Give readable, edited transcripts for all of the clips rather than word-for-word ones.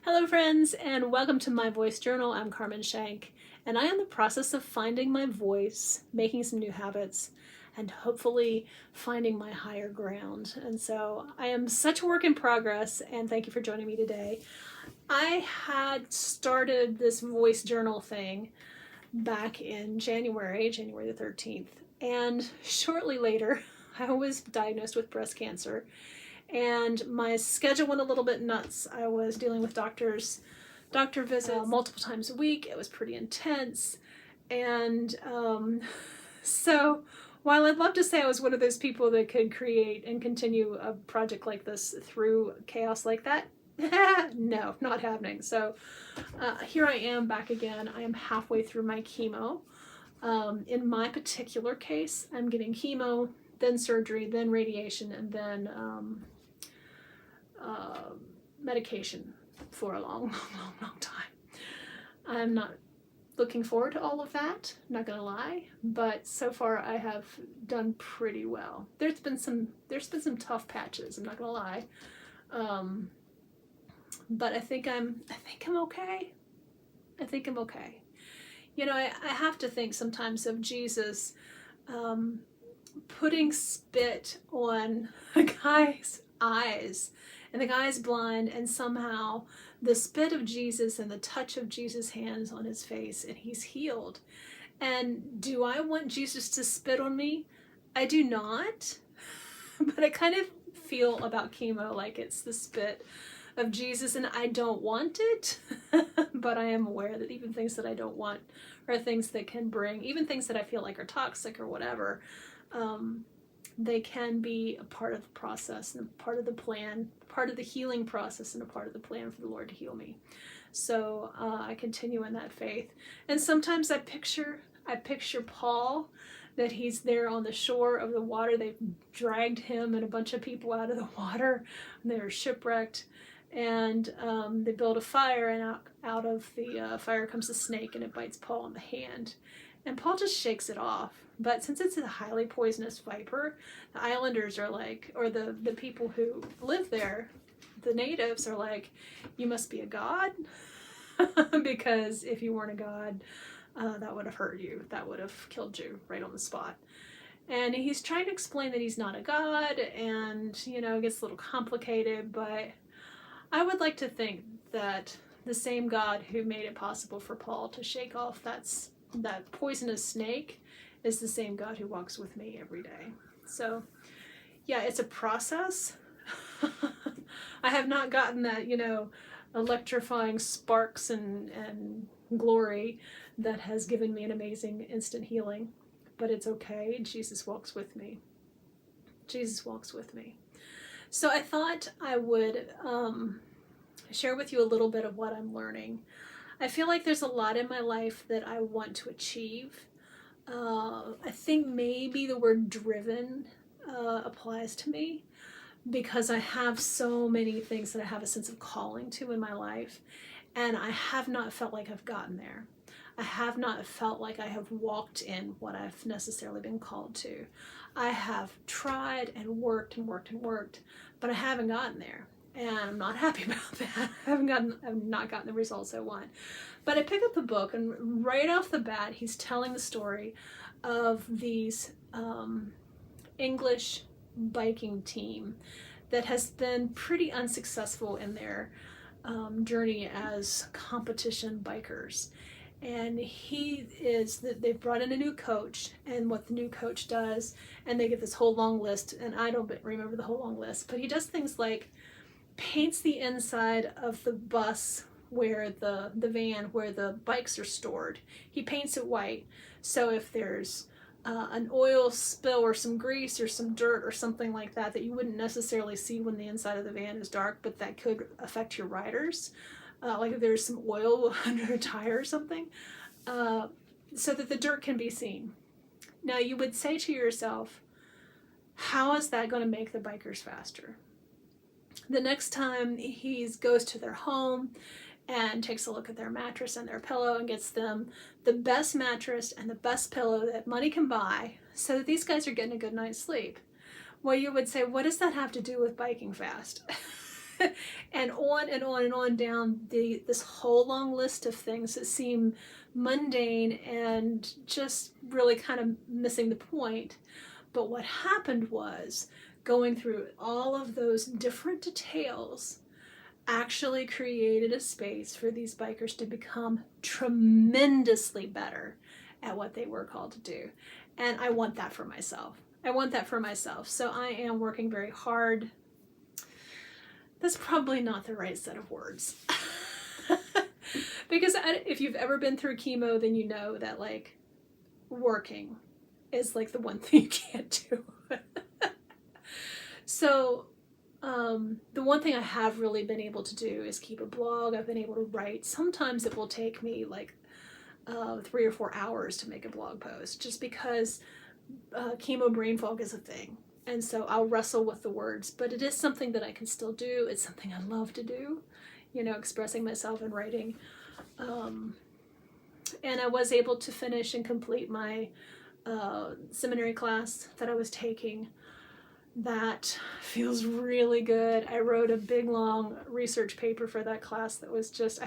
Hello friends, and welcome to my voice journal. I'm Carmen Shenk, and I am in the process of finding my voice, making some new habits, and hopefully finding my higher ground. And so I am such a work in progress, and thank you for joining me today. I had started this voice journal thing back in January the 13th, and shortly later I was diagnosed with breast cancer. And my schedule went a little bit nuts. I was dealing with doctor visits multiple times a week. It was pretty intense. And so while I'd love to say I was one of those people that could create and continue a project like this through chaos like that, no, not happening. So here I am back again. I am halfway through my chemo. In my particular case, I'm getting chemo, then surgery, then radiation, and then medication for a long time. I'm not looking forward to all of that, I'm not gonna lie, but so far I have done pretty well. There's been some tough patches, I'm not gonna lie, but I think I'm okay. I think I'm okay. You know, I have to think sometimes of Jesus putting spit on a guy's eyes, and the guy's blind, and somehow the spit of Jesus and the touch of Jesus' hands on his face, and he's healed. And do I want Jesus to spit on me? I do not, but I kind of feel about chemo like it's the spit of Jesus, and I don't want it, but I am aware that even things that I don't want are things that can bring, even things that I feel like are toxic or whatever, they can be a part of the process and a part of the plan, part of the healing process, and a part of the plan for the Lord to heal me. So I continue in that faith. And sometimes I picture Paul, that he's there on the shore of the water. They've dragged him and a bunch of people out of the water, and they're shipwrecked. And they build a fire, and out of the fire comes a snake, and it bites Paul in the hand. And Paul just shakes it off. But since it's a highly poisonous viper, the islanders are like, or the people who live there, the natives are like, you must be a god, because if you weren't a god, that would have hurt you. That would have killed you right on the spot. And he's trying to explain that he's not a god, and, you know, it gets a little complicated, but I would like to think that the same God who made it possible for Paul to shake off that poisonous snake is the same God who walks with me every day. So yeah, it's a process. I have not gotten that, you know, electrifying sparks and glory that has given me an amazing instant healing, but it's okay. Jesus walks with me. Jesus walks with me. So I thought I would share with you a little bit of what I'm learning. I feel like there's a lot in my life that I want to achieve. I think maybe the word driven applies to me, because I have so many things that I have a sense of calling to in my life, and I have not felt like I've gotten there. I have not felt like I have walked in what I've necessarily been called to. I have tried and worked and worked and worked, but I haven't gotten there. And I'm not happy about that. I've not gotten the results I want. But I pick up the book, and right off the bat, he's telling the story of these English biking team that has been pretty unsuccessful in their journey as competition bikers. And they've brought in a new coach, and what the new coach does, and they get this whole long list, and I don't remember the whole long list, but he does things like paints the inside of the bus, where the van where the bikes are stored. He paints it white, so if there's an oil spill or some grease or some dirt or something like that you wouldn't necessarily see when the inside of the van is dark, but that could affect your riders, like if there's some oil under a tire or something, so that the dirt can be seen. Now you would say to yourself, how is that going to make the bikers faster? The next time he goes to their home and takes a look at their mattress and their pillow and gets them the best mattress and the best pillow that money can buy, so that these guys are getting a good night's sleep. Well, you would say, what does that have to do with biking fast? and on and on and on down this whole long list of things that seem mundane and just really kind of missing the point. But what happened was, going through all of those different details actually created a space for these bikers to become tremendously better at what they were called to do. And I want that for myself. I want that for myself. So I am working very hard. That's probably not the right set of words. Because if you've ever been through chemo, then you know that like working is like the one thing you can't do. So the one thing I have really been able to do is keep a blog. I've been able to write. Sometimes it will take me like 3 or 4 hours to make a blog post, just because chemo brain fog is a thing. And so I'll wrestle with the words, but it is something that I can still do. It's something I love to do, you know, expressing myself in writing. And I was able to finish and complete my seminary class that I was taking. That feels really good. I wrote a big long research paper for that class that was just, I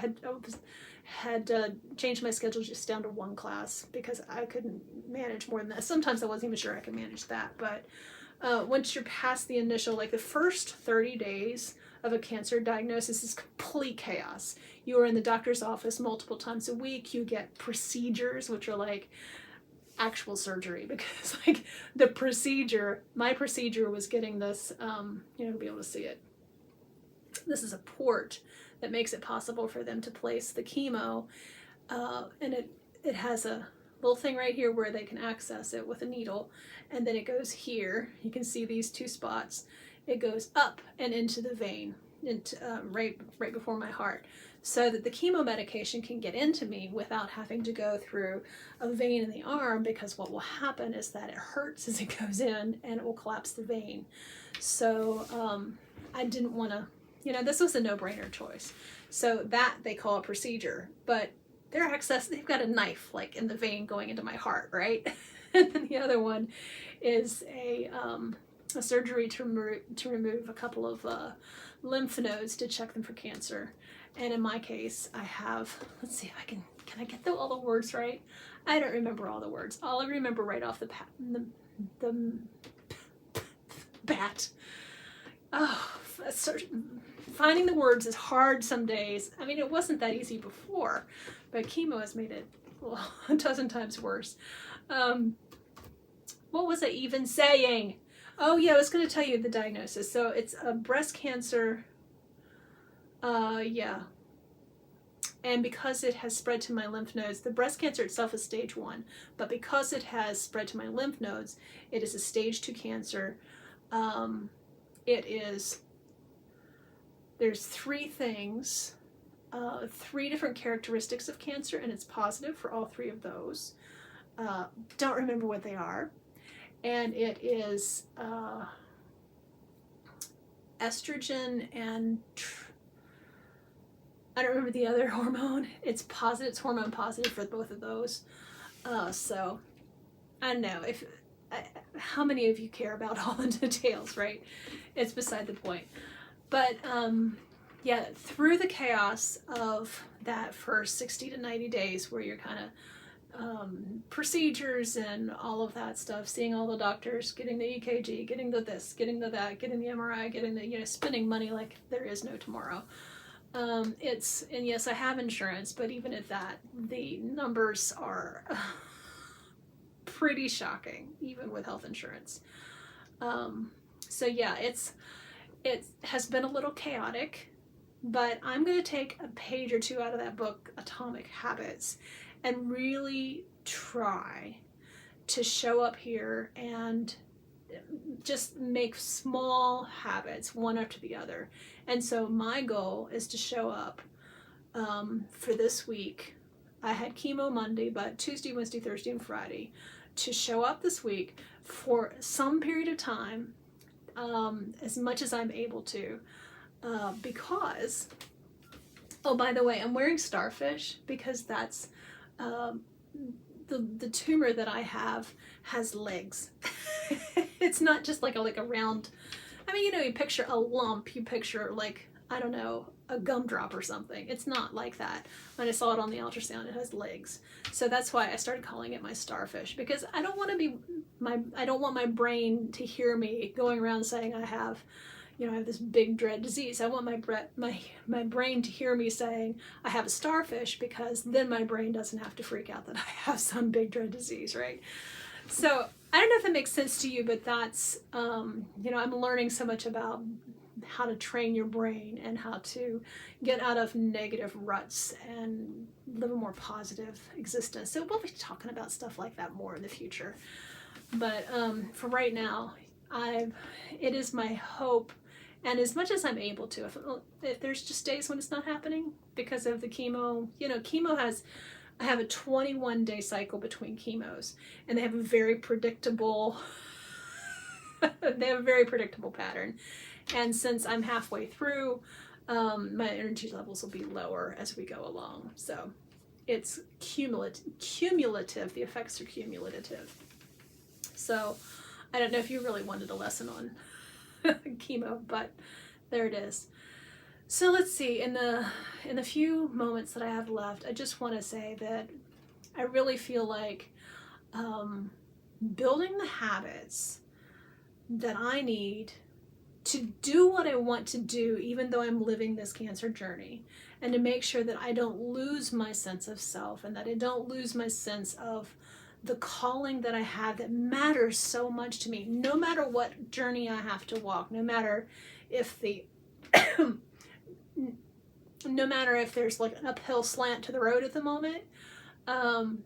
had changed my schedule just down to one class because I couldn't manage more than that. Sometimes I wasn't even sure I could manage that, but once you're past the initial, like the first 30 days of a cancer diagnosis is complete chaos. You are in the doctor's office multiple times a week. You get procedures, which are like actual surgery, because like my procedure was getting this, you're gonna be able to see it. This is a port that makes it possible for them to place the chemo, and it has a little thing right here where they can access it with a needle, and then it goes here. You can see these two spots. It goes up and into the vein, into right before my heart, so that the chemo medication can get into me without having to go through a vein in the arm, because what will happen is that it hurts as it goes in and it will collapse the vein. So I didn't want to, you know, this was a no-brainer choice. So that they call a procedure, but they've got a knife like in the vein going into my heart, right? And then the other one is a surgery to remove a couple of lymph nodes to check them for cancer. And in my case, I have, let's see if I can I get all the words right? I don't remember all the words. All I remember right off the bat. Oh, finding the words is hard some days. I mean, it wasn't that easy before, but chemo has made it a dozen times worse. What was I even saying? Oh yeah, I was going to tell you the diagnosis. So it's a breast cancer. Yeah. And because it has spread to my lymph nodes, the breast cancer itself is stage 1, but because it has spread to my lymph nodes, it is a stage 2 cancer. There's 3 things, 3 different characteristics of cancer, and it's positive for all 3 of those. Don't remember what they are. And it is estrogen and I don't remember the other hormone. It's positive. It's hormone positive for both of those. So I don't know how many of you care about all the details, right? It's beside the point. But yeah, through the chaos of that first 60 to 90 days where you're kind of procedures and all of that stuff, seeing all the doctors, getting the EKG, getting the this, getting the that, getting the MRI, getting the, spending money like there is no tomorrow. And yes, I have insurance, but even at that, the numbers are pretty shocking, even with health insurance. So yeah, it has been a little chaotic, but I'm going to take a page or 2 out of that book, Atomic Habits, and really try to show up here and just make small habits one after the other. And so my goal is to show up for this week. I had chemo Monday, but Tuesday, Wednesday, Thursday, and Friday, to show up this week for some period of time, as much as I'm able to, because, oh, by the way, I'm wearing starfish because that's the tumor that I have has legs. It's not just like a round, I mean, you picture a lump, you picture like I don't know, a gumdrop or something. It's not like that. When I saw it on the ultrasound, it has legs. So that's why I started calling it my starfish, because I don't want to be I don't want my brain to hear me going around saying I have, you know, I have this big dread disease. I want my brain to hear me saying I have a starfish, because then my brain doesn't have to freak out that I have some big dread disease, right? So I don't know if that makes sense to you, but that's, you know, I'm learning so much about how to train your brain and how to get out of negative ruts and live a more positive existence. So we'll be talking about stuff like that more in the future. But for right now, it is my hope, and as much as I'm able to, if there's just days when it's not happening because of the chemo, you know, I have a 21-day cycle between chemos, and they have a very predictable pattern. And since I'm halfway through, my energy levels will be lower as we go along. So it's cumulative. The effects are cumulative. So I don't know if you really wanted a lesson on chemo, but there it is. So let's see, in the few moments that I have left, I just want to say that I really feel like building the habits that I need to do what I want to do, even though I'm living this cancer journey, and to make sure that I don't lose my sense of self, and that I don't lose my sense of the calling that I have that matters so much to me, no matter what journey I have to walk, no matter if no matter if there's like an uphill slant to the road at the moment,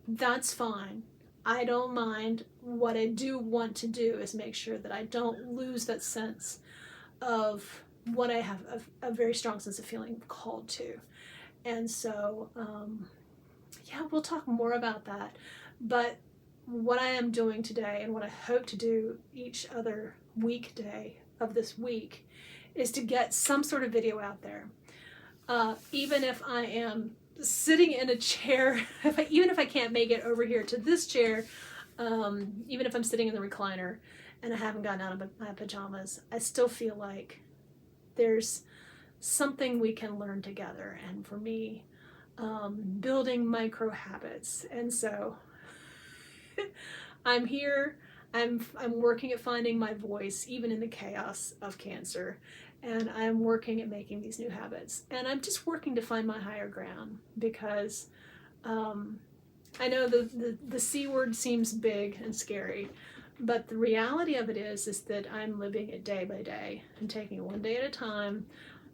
that's fine. I don't mind. What I do want to do is make sure that I don't lose that sense of what I have, a very strong sense of feeling called to. And so, yeah, we'll talk more about that. But what I am doing today, and what I hope to do each other weekday of this week, is to get some sort of video out there. Even if I am sitting in a chair, even if I can't make it over here to this chair, even if I'm sitting in the recliner and I haven't gotten out of my pajamas, I still feel like there's something we can learn together. And for me, building micro habits. And so I'm here. I'm working at finding my voice, even in the chaos of cancer. And I'm working at making these new habits. And I'm just working to find my higher ground, because I know the C word seems big and scary, but the reality of it is that I'm living it day by day and taking it one day at a time.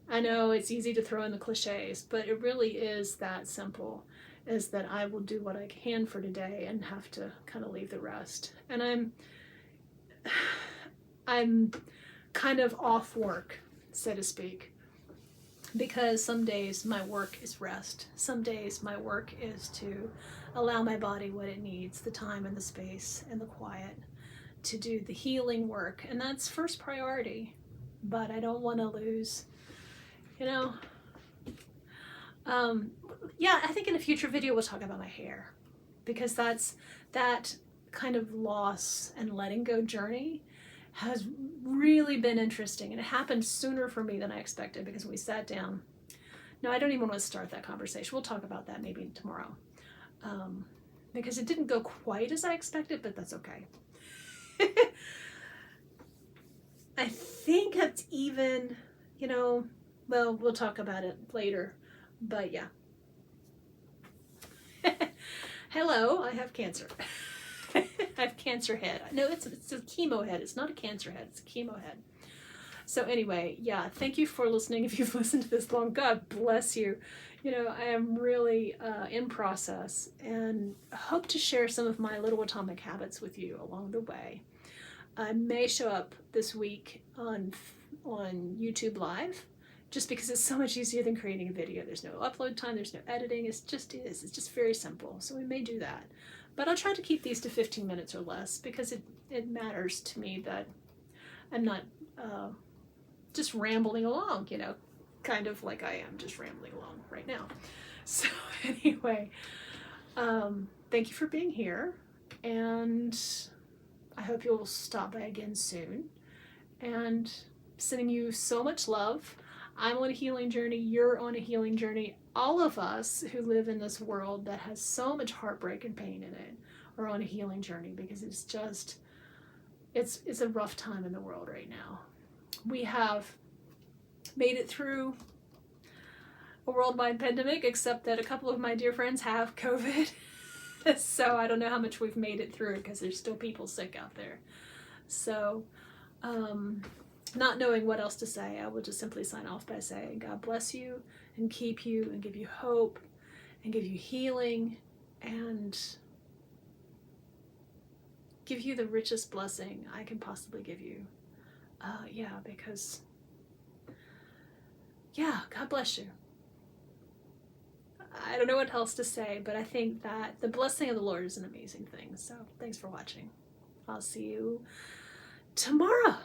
I know it's easy to throw in the cliches, but it really is that simple, is that I will do what I can for today and have to kind of leave the rest. And I'm kind of off work, so to speak, because some days my work is rest. Some days my work is to allow my body what it needs, the time and the space and the quiet to do the healing work. And that's first priority, but I don't want to lose, you know. Yeah, I think in a future video we'll talk about my hair, because that kind of loss and letting go journey has really been interesting, and it happened sooner for me than I expected, because when we sat down, no, I don't even want to start that conversation. We'll talk about that maybe tomorrow, because it didn't go quite as I expected, but that's okay. I think it's even, you know, well, we'll talk about it later, but yeah. Hello, I have cancer. I have cancer head. No, it's a chemo head. It's not a cancer head. It's a chemo head. So anyway, yeah, thank you for listening. If you've listened to this long, God bless you. You know, I am really in process, and hope to share some of my little atomic habits with you along the way. I may show up this week on YouTube Live, just because it's so much easier than creating a video. There's no upload time, there's no editing, it's just very simple. So we may do that. But I'll try to keep these to 15 minutes or less, because it matters to me that I'm not just rambling along, you know, kind of like I am just rambling along right now. So anyway, thank you for being here, and I hope you'll stop by again soon. And sending you so much love. I'm on a healing journey. You're on a healing journey. All of us who live in this world that has so much heartbreak and pain in it are on a healing journey, because it's just, it's a rough time in the world right now. We have made it through a worldwide pandemic, except that a couple of my dear friends have COVID. So I don't know how much we've made it through, because there's still people sick out there. So, not knowing what else to say, I will just simply sign off by saying, God bless you and keep you and give you hope and give you healing and give you the richest blessing I can possibly give you. Because, God bless you. I don't know what else to say, but I think that the blessing of the Lord is an amazing thing. So thanks for watching. I'll see you tomorrow.